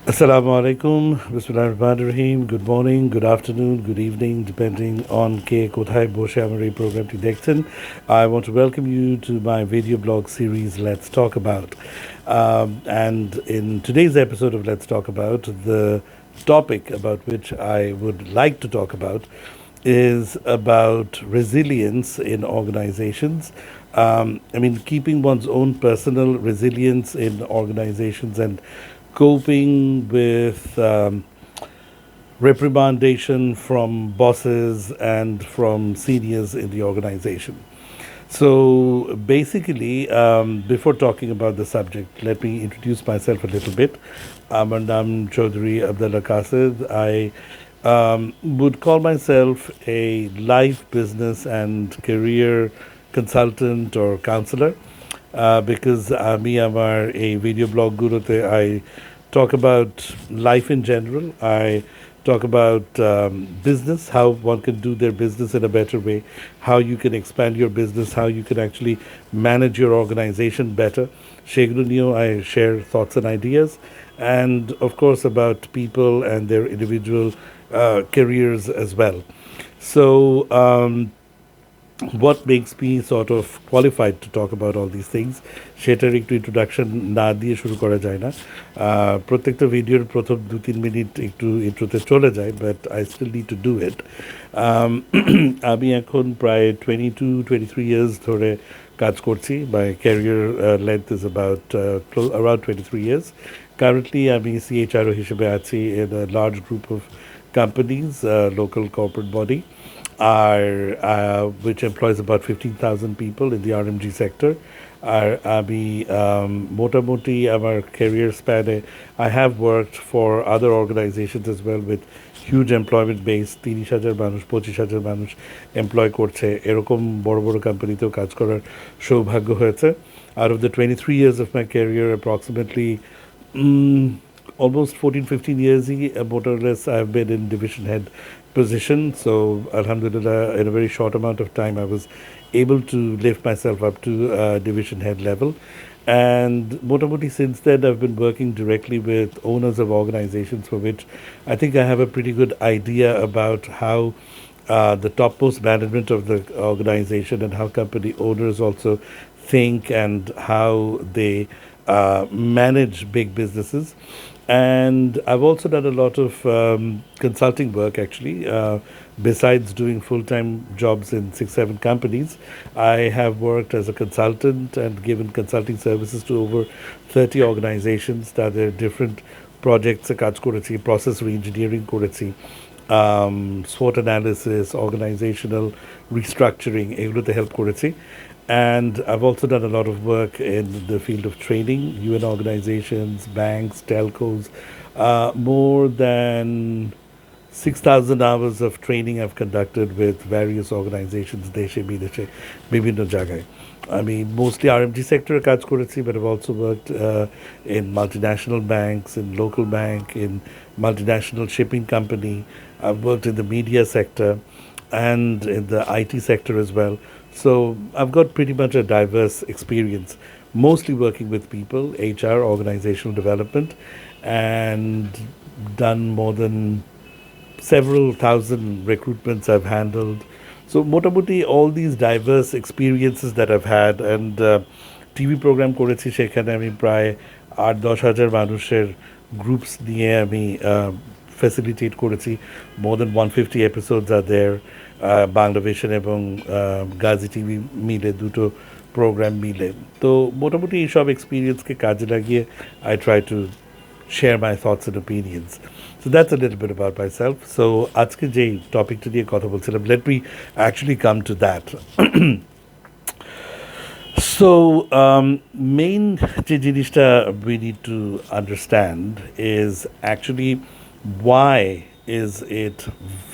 Assalamu alaikum, Bismillahirrahmanirrahim. Good morning, good afternoon, good evening, depending on কে কোথায় বসে আমার এই প্রোগ্রামটি দেখছেন. I want to welcome you to my video blog series Let's Talk About. And in today's episode of Let's Talk About, the topic about which I would like to talk about is about resilience in organizations. Keeping one's own personal resilience in organizations and coping with reprimandation from bosses and from seniors in the organization. So basically, before talking about the subject, let me introduce myself a little bit. Amar Naam Chaudhary Abdullah Qasid. I would call myself a life, business, and career consultant or counselor because আমি আমার এই video ব্লগগুলোতে I talk about life in general. I talk about business, how one can do their business in a better way, how you can expand your business, how you can actually manage your organization better. সেগুলো নিয়েও I share thoughts and ideas, and of course about people and their individual careers as well. So what makes me sort of qualified to talk about all these things সেটার একটু introduction না দিয়ে শুরু করা যায় না. প্রত্যেকটা ভিডিওর প্রথম 2-3 মিনিট একটু ইন্ট্রোতে চলে যায়, but I still need to do it. আমি এখন প্রায় 22-23 ইয়ার্স ধরে কাজ করছি. My career length is about around 23 years. Currently আমি CHRO হিসেবে আছি in a large group of companies, local corporate body, which employs about 15,000 people in the RMG sector. আমি মোটামুটি আমার career span I have worked for other organizations as well with huge employment base. 30,000 মানুষ 25,000 মানুষ employ করছে, এরকম বড় বড় কোম্পানিতেও কাজ করার সৌভাগ্য হয়েছে. Out of the 23 years of my career, approximately almost 14-15 years more or less I've been in division head position. So alhamdulillah, in a very short amount of time I was able to lift myself up to division head level. And motamoti since then I've been working directly with owners of organizations for which I think I have a pretty good idea about how the topmost management of the organization and how company owners also think and how they manage big businesses. And I've also done a lot of consulting work actually. Besides doing full-time jobs in 6-7 companies, I have worked as a consultant and given consulting services to over 30 organizations that are different projects. কাজ করেছি, process re-engineering করেছি, SWOT analysis, organizational restructuring, এগুলোতে help করেছি. And I've also done a lot of work in the field of training, UN organizations, banks, telcos. More than 6,000 hours of training I've conducted with various organizations, deshe bideshe, bibhinno jagay. I mean, mostly RMG sector কাজ করেছি, but I've also worked in multinational banks, in local bank, in multinational shipping company. I've worked in the media sector and in the IT sector as well. So I've got pretty much a diverse experience, mostly working with people, HR, organizational development, and done more than several thousand recruitments I've handled. So motamuti all these diverse experiences that I've had, and TV program করেছি, সেখানে আমি প্রায় 8-10 হাজার মানুষের groups নিয়ে আমি facilitate করেছি. More than 150 episodes are there. বাংলাদেশের এবং গাজী টিভি মিলে দুটো প্রোগ্রাম মিলে. তো মোটামুটি এইসব এক্সপিরিয়েন্সকে কাজে লাগিয়ে I try to share my thoughts and opinions. So that's a little bit about myself. So আজকে যেই টপিকটা নিয়ে কথা বলছিলাম, let me actually come to that. So main যে জিনিসটা we need to understand is actually why is it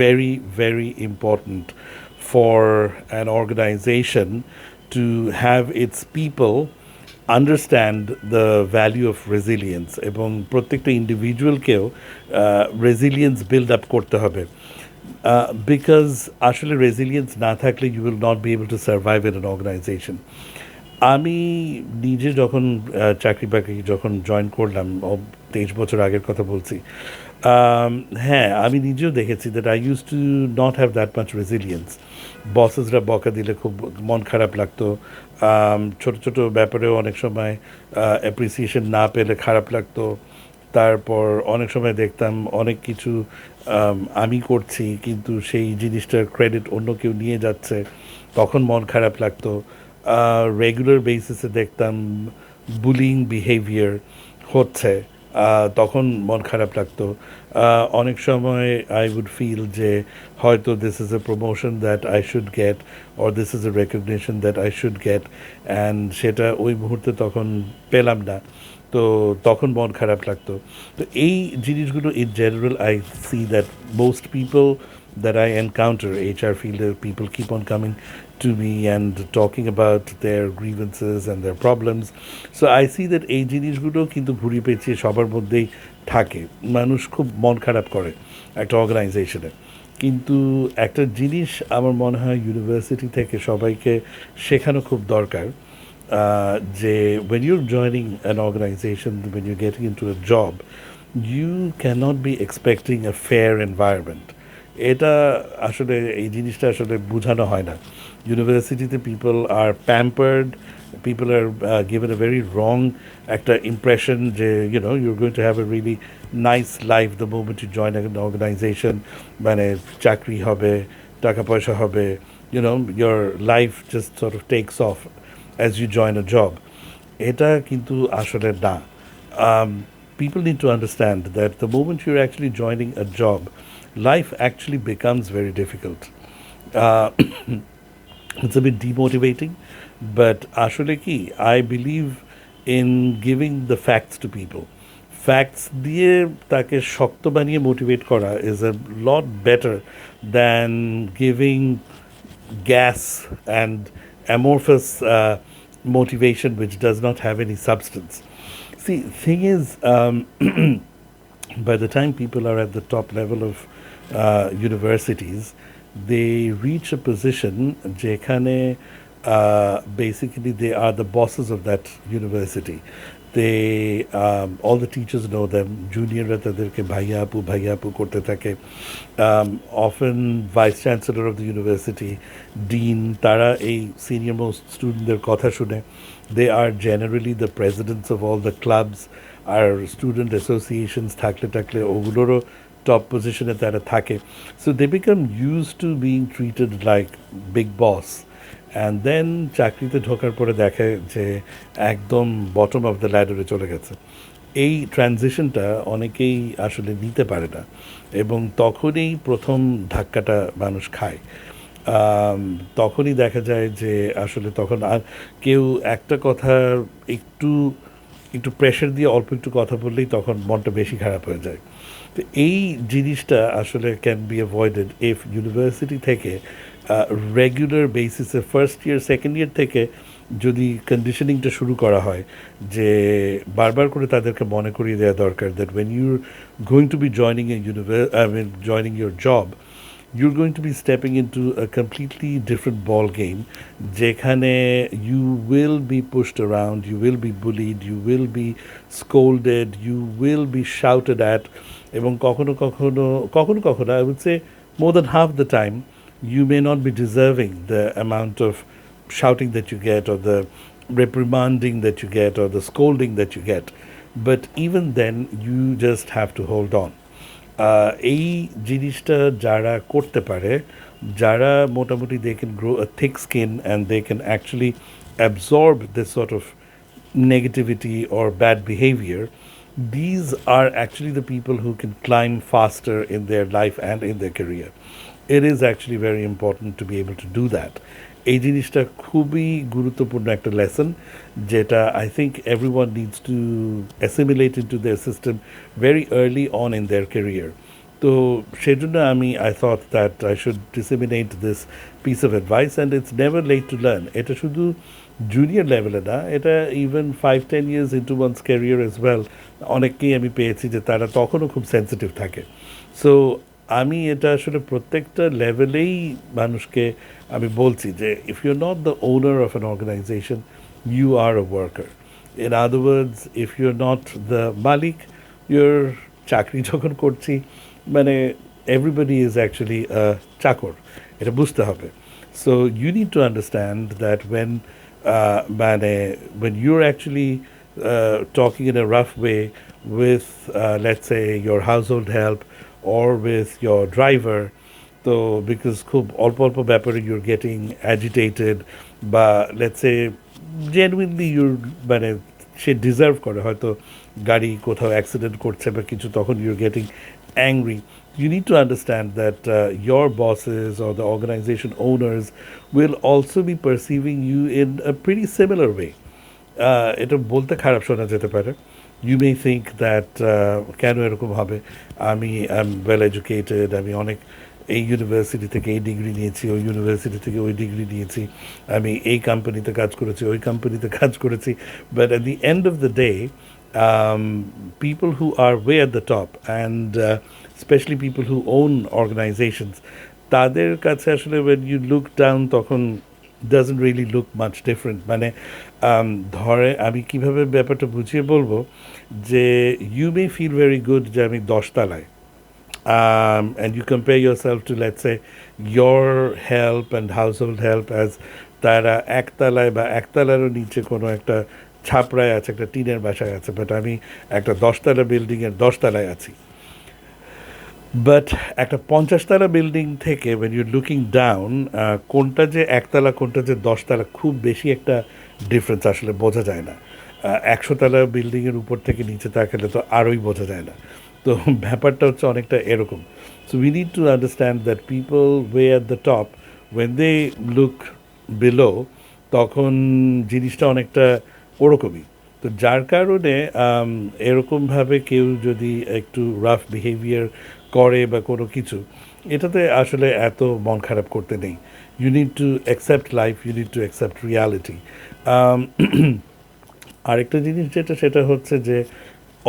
very, very important for an organization to have its people understand the value of resilience এবং প্রত্যেকটা ইন্ডিভিজুয়ালকেও resilience build up করতে হবে. Because আসলে resilience না থাকলে you will not be able to survive in an organization. আমি নিজে যখন চাকরি বাকরি যখন জয়েন করলাম 23 বছর আগের কথা বলছি। হ্যাঁ, আমি নিজেও দেখেছি that I use to not have that much resilience. বসেসরা বকা দিলে খুব মন খারাপ লাগতো। ছোট ছোট ব্যাপারেও অনেক সময় অ্যাপ্রিসিয়েশন না পেলে খারাপ লাগতো। তারপর অনেক সময় দেখতাম অনেক কিছু আমি করছি কিন্তু সেই জিনিসটার ক্রেডিট অন্য কেউ নিয়ে যাচ্ছে, তখন মন খারাপ লাগতো। রেগুলার বেসিসে দেখতাম বুলিং বিহেভিয়ার হচ্ছে, তখন মন খারাপ লাগতো। অনেক সময় আই উড ফিল যে হয়তো this is a promotion that I should get, or this is a recognition that I should get, and সেটা ওই মুহূর্তে তখন পেলাম না, তো তখন মন খারাপ লাগতো। তো এই জিনিসগুলো in general I see that most people that I encounter, HR fielder people keep on coming to me and talking about their grievances and their problems. So I see that এই জিনিসগুলো কিন্তু ঘুরিয়ে পেঁচিয়ে সবার মধ্যেই থাকে। মানুষ খুব মন খারাপ করে একটা অর্গানাইজেশনে, কিন্তু একটা জিনিস আমার মনে হয় ইউনিভার্সিটি থেকে সবাইকে শেখানো খুব দরকার, যে when you're joining an organization, when you're getting into a job, you cannot be expecting a fair environment. এটা আসলে এই জিনিসটা আসলে বোঝানো হয় না। ইউনিভার্সিটিতে people are pampered, people are given a very wrong একটা ইমপ্রেশন যে you're going to have a really nice life the moment you join an organization, মানে চাকরি হবে, টাকা পয়সা হবে, your life just sort of takes off as you join a job. এটা কিন্তু আসলে না। um, People need to understand that the moment you're actually joining a job, life actually becomes very difficult. Uh, it's a bit demotivating, but আসলে কি, I believe in giving the facts to people. Facts দিয়ে তাকে শক্ত বানিয়ে motivate করা is a lot better than giving gas and amorphous motivation which does not have any substance. See, thing is, by the time people are at the top level of universities, they reach a position যেখানে basically they are the bosses of that university. They all the teachers know them. Juniorরা তাদেরকে ভাইয়া আপু করতে থাকে। Often vice chancellor of the university, dean, তারা এই senior most studentদের কথা শুনে। They are generally the presidents of all the clubs. আর স্টুডেন্ট অ্যাসোসিয়েশনস থাকলে ওগুলোরও টপ পজিশনে তারা থাকে। So they become use to being treated like big boss, and then চাকরিতে ঢোকার পরে দেখে যে একদম বটম অফ দ্য ল্যাডারে চলে গেছে। এই ট্রানজিশনটা অনেকেই আসলে নিতে পারে না, এবং তখনই প্রথম ধাক্কাটা মানুষ খায়। তখনই দেখা যায় যে আসলে তখন আর কেউ একটা কথা একটু একটু প্রেশার দিয়ে অল্প একটু কথা বললেই তখন মনটা বেশি খারাপ হয়ে যায়। তো এই জিনিসটা আসলে can be avoided if university থেকে রেগুলার বেসিসে ফার্স্ট ইয়ার সেকেন্ড ইয়ার থেকে যদি কন্ডিশনিংটা শুরু করা হয়, যে বারবার করে তাদেরকে মনে করিয়ে দেওয়া দরকার that when you're going to be joining a joining your job, you're going to be stepping into a completely different ball game যেখানে you will be pushed around, you will be bullied, you will be scolded, you will be shouted at, এবং কখনো I would say more than half the time you may not be deserving the amount of shouting that you get, or the reprimanding that you get, or the scolding that you get, but even then you just have to hold on. এই জিনিসটা যারা করতে পারে, যারা মোটামুটি they can grow a thick skin and they can actually absorb this sort of negativity or bad behavior, these are actually the people who can climb faster in their life and in their career. It is actually very important to be able to do that. এই জিনিসটা খুবই গুরুত্বপূর্ণ একটা lesson, যেটা I think everyone needs to assimilate into their system very early on in their career. তো সেজন্য I thought that I should disseminate this piece of advice, and it's never late to learn. এটা শুধু junior লেভেলে না, এটা even 5-10 years into one's career as well. অনেককেই আমি পেয়েছি যে তারা তখনও খুব সেন্সিটিভ থাকে। সো আমি এটা আসলে প্রত্যেকটা লেভেলেই মানুষকে আমি বলছি যে if you are not the owner of an organization, you are a worker. In other words, if you are not the মালিক, ইউর চাকরি যখন করছি মানে এভরিবডি ইজ অ্যাকচুয়ালি চাকর, এটা বুঝতে হবে। So you need to understand that মানে when you're actually talking in a rough way with let's say your household help or with your driver, তো বিকজ খুব অল্প অল্প ব্যাপারে ইউর গেটিং অ্যাজিটেটেড বা লেটস সে জেনুইনলি ইউর মানে সে deserve করে হয়তো গাড়ি কোথাও অ্যাক্সিডেন্ট করছে বা কিছু, তখন your getting angry, you need to understand that your bosses or the organization owners will also be perceiving you in a pretty similar way. এটা বলতে খারাপ শোনা যেতে পারে। ইউ মে থিঙ্ক দ্যাট কেন এরকম হবে, আমি আই এম ওয়েল এডুকেটেড, আমি অনেক এই ইউনিভার্সিটি থেকে এই ডিগ্রি নিয়েছি, ওই ইউনিভার্সিটি থেকে ওই ডিগ্রি নিয়েছি, আমি এই কোম্পানিতে কাজ করেছি, ওই কোম্পানিতে কাজ করেছি, but at the end of the day people who are way at the top and especially people who own organizations, তাদের কাছে আসলে when you look down তখন doesn't really look much different, মানে ধরে আমি কিভাবে ব্যাপারটা বুঝিয়ে বলবো যে you may feel very good যে আমি 10 তলায়, and you compare yourself to let's say your help and household help as তারা একতলায় বা একতলারও নিচে কোনো একটা ছাপড়ায় আছে, একটা টিনের বাসায় আছে, বাট আমি একটা 10তলা বিল্ডিংয়ের 10তলায় আছি। বাট একটা 50তলা বিল্ডিং থেকে when you're looking down, কোনটা যে একতলা কোনটা যে 10তলা খুব বেশি একটা ডিফারেন্স আসলে বোঝা যায় না। 100তলা বিল্ডিংয়ের উপর থেকে নিচে তাকালে তো আরোই বোঝা যায় না। তো ব্যাপারটা হচ্ছে অনেকটা এরকম। So we need to understand that people way at the top when they look below, তখন জিনিসটা অনেকটা ওরকমই। তো যার কারণে এরকমভাবে কেউ যদি একটু রাফ বিহেভিয়ার করে বা কোনো কিছু, এটাতে আসলে এত মন খারাপ করতে নেই। You need to accept life, you need to accept reality. আরেকটা জিনিস যেটা সেটা হচ্ছে যে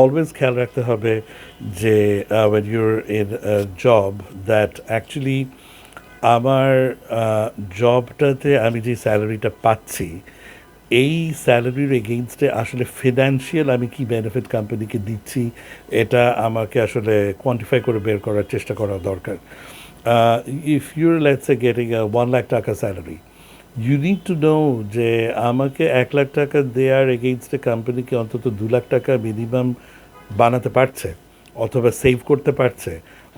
অলওয়েজ খেয়াল রাখতে হবে যে when you're in a job that actually আমার জবটাতে আমি যে স্যালারিটা পাচ্ছি, এই স্যালারির এগেইনস্টে আসলে ফিনান্সিয়াল আমি কি বেনিফিট কোম্পানিকে দিচ্ছি, এটা আমাকে আসলে কোয়ান্টিফাই করে বের করার চেষ্টা করা দরকার। If your let's a getting a 1 lakh taka salary, you need to know যে আমাকে 1 লাখ টাকা দেওয়ার এগেইনস্টে কোম্পানিকে অন্তত 2 লাখ টাকা মিনিমাম বানাতে পারছে, অথবা সেভ করতে পারছে,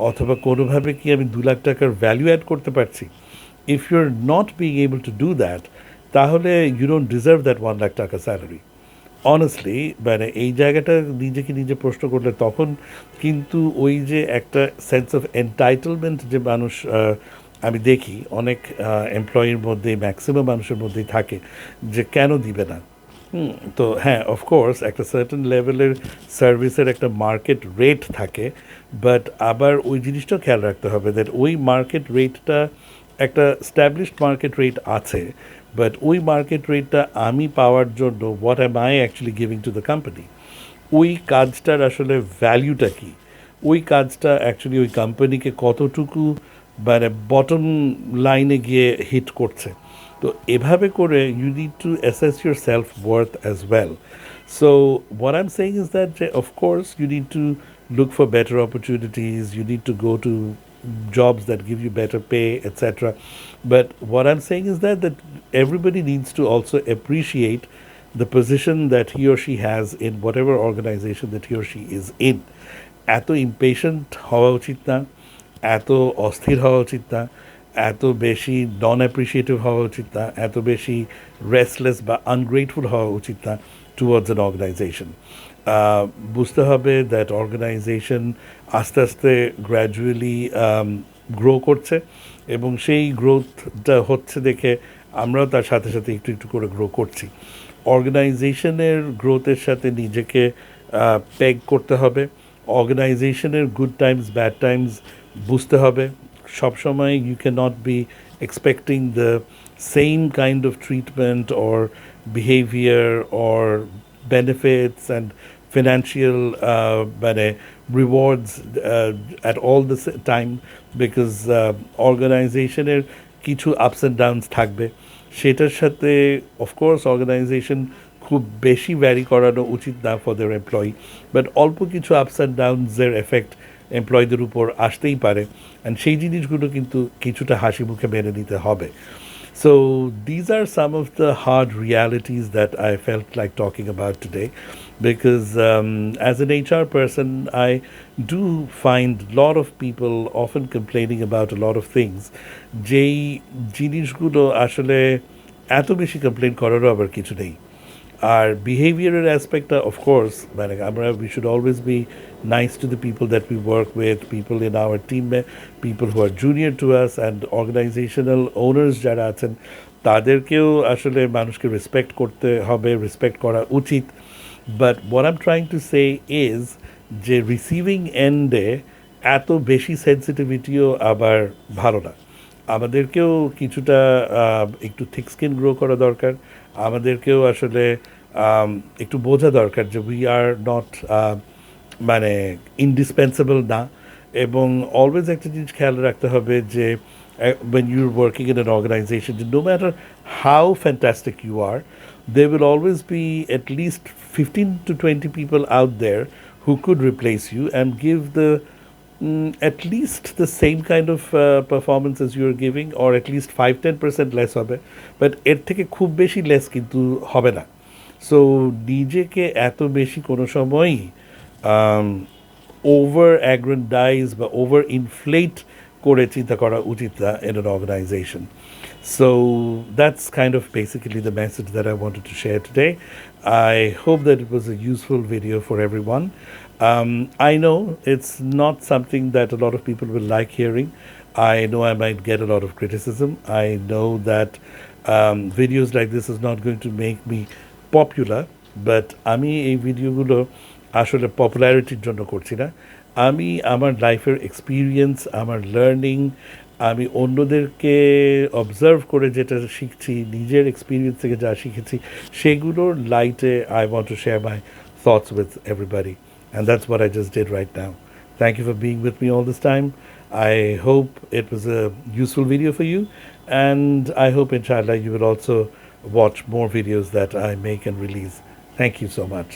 অথবা কোনোভাবে কি আমি 2 লাখ টাকার ভ্যালু অ্যাড করতে পারছি। If you are not being able to do that, তাহলে you don't deserve that 1 lakh taka salary. Honestly মানে এই জায়গাটা নিজেকে নিজে প্রশ্ন করলে তখন কিন্তু ওই যে একটা সেন্স অফ এন্টাইটেলমেন্ট যে মানুষ আমি দেখি অনেক এমপ্লয়ির মধ্যে, ম্যাক্সিমাম মানুষের মধ্যেই থাকে যে কেন দিবে না। তো হ্যাঁ, অফকোর্স একটা সার্টেন লেভেলের সার্ভিসের একটা মার্কেট রেট থাকে, বাট আবার ওই জিনিসটাও খেয়াল রাখতে হবে দ্যাট ওই মার্কেট রেটটা একটা স্ট্যাবলিশড মার্কেট রেট আছে, বাট ওই মার্কেট রেটটা আমি পাওয়ার জন্য what am I actually giving to the company, ওই কাজটার আসলে ভ্যালিউটা কী, ওই কাজটা অ্যাকচুয়ালি ওই কোম্পানিকে কতটুকু মানে বটম লাইনে গিয়ে হিট করছে। তো এভাবে করে you need to assess your self worth as well. So what I am saying is that যে of course you need to look for better opportunities, you need to go to jobs that give you better pay, etc. But what I'm saying is that everybody needs to also appreciate the position that he or she has in whatever organization that he or she is in. এত impatient হওয়া উচিত না, এত অস্থির হওয়া উচিত না, এত বেশি নন অ্যাপ্রিসিয়েটিভ হওয়া উচিত না, এত বেশি রেস্টলেস বা আনগ্রেটফুল হওয়া উচিত না টুয়ার্ডস অ্যান অর্গানাইজেশন। বুঝতে হবে দ্যাট অর্গানাইজেশন আস্তে আস্তে গ্র্যাজুয়ালি গ্রো করছে, এবং সেই গ্রোথটা হচ্ছে দেখে আমরাও তার সাথে সাথে একটু একটু করে গ্রো করছি। অর্গানাইজেশনের গ্রোথের সাথে নিজেকে পেগ করতে হবে, অর্গানাইজেশনের গুড টাইমস ব্যাড টাইমস বুঝতে হবে। সবসময় you can not be expecting the same kind of treatment or behaviour or benefits and financial মানে rewards at all the time, because organizationের কিছু আপস অ্যান্ড ডাউনস থাকবে। সেটার সাথে অফকোর্স অর্গানাইজেশন খুব বেশি ভ্যারি করানো উচিত না ফর দেয়ার এমপ্লয়ি, বাট অল্প কিছু আপস অ্যান্ড ডাউনসের এফেক্ট এমপ্লয়ীদের উপর আসতেই পারে, অ্যান্ড সেই জিনিসগুলো কিন্তু কিছুটা হাসি মুখে মেনে নিতে হবে. So, these are some of the hard realities that I felt like talking about today because, as an HR person, I do find a lot of people often complaining about a lot of things. যেই জিনিসগুলো আসলে এত বেশি complain করারও আবার কিছু নেই. আর বিহেভিয়ারের অ্যাসপেক্টটা of course মানে আমরা we should always be nice to the people that we work with, people in our team, people who are junior to us, and organizational owners যারা আছেন তাদেরকেও আসলে মানুষকে রেসপেক্ট করতে হবে, রেসপেক্ট করা উচিত. But what I am trying to say is যে রিসিভিং এন্ডে এত বেশি সেন্সিটিভিটিও আবার ভালো না. আমাদেরকেও কিছুটা একটু থিক স্কিন গ্রো করা দরকার. আমাদেরকেও আসলে একটু বোঝা দরকার যে উই আর নট মানে ইন্ডিসপেন্সেবল না. এবং অলওয়েজ একটা জিনিস খেয়াল রাখতে হবে যে when you're working in an organization, no matter how fantastic you are, there will always be at least 15 to 20 people out there who could replace you and give the at least the same kind of performance as you're giving, or at least 5-10% less হবে, but এর থেকে খুব বেশি less কিন্তু হবে না. So নিজেকে এত বেশি কোনো সময়ই ওভার অ্যাগ্রেন্ডাইজ বা ওভার ইনফ্লেট করে চিন্তা করা উচিত না in an organization. So that's kind of basically the message that I wanted to share today. I hope that it was a useful video for everyone. I know it's not something that a lot of people will like hearing. I know I might get a lot of criticism. I know that videos like this is not going to make me popular, but আমি এই ভিডিওগুলো আসলে পপুলারিটির জন্য করছি না. আমি আমার লাইফের এক্সপিরিয়েন্স, আমার লার্নিং, আমি অন্যদেরকে অবজার্ভ করে যেটা শিখছি, নিজের এক্সপিরিয়েন্স থেকে যা শিখেছি সেগুলোর লাইটে I want to share my thoughts with everybody, and that's what I just did right now. Thank you for being with me all this time. I hope it was a useful video for you, and I hope inshallah you will also watch more videos that I make and release. Thank you so much.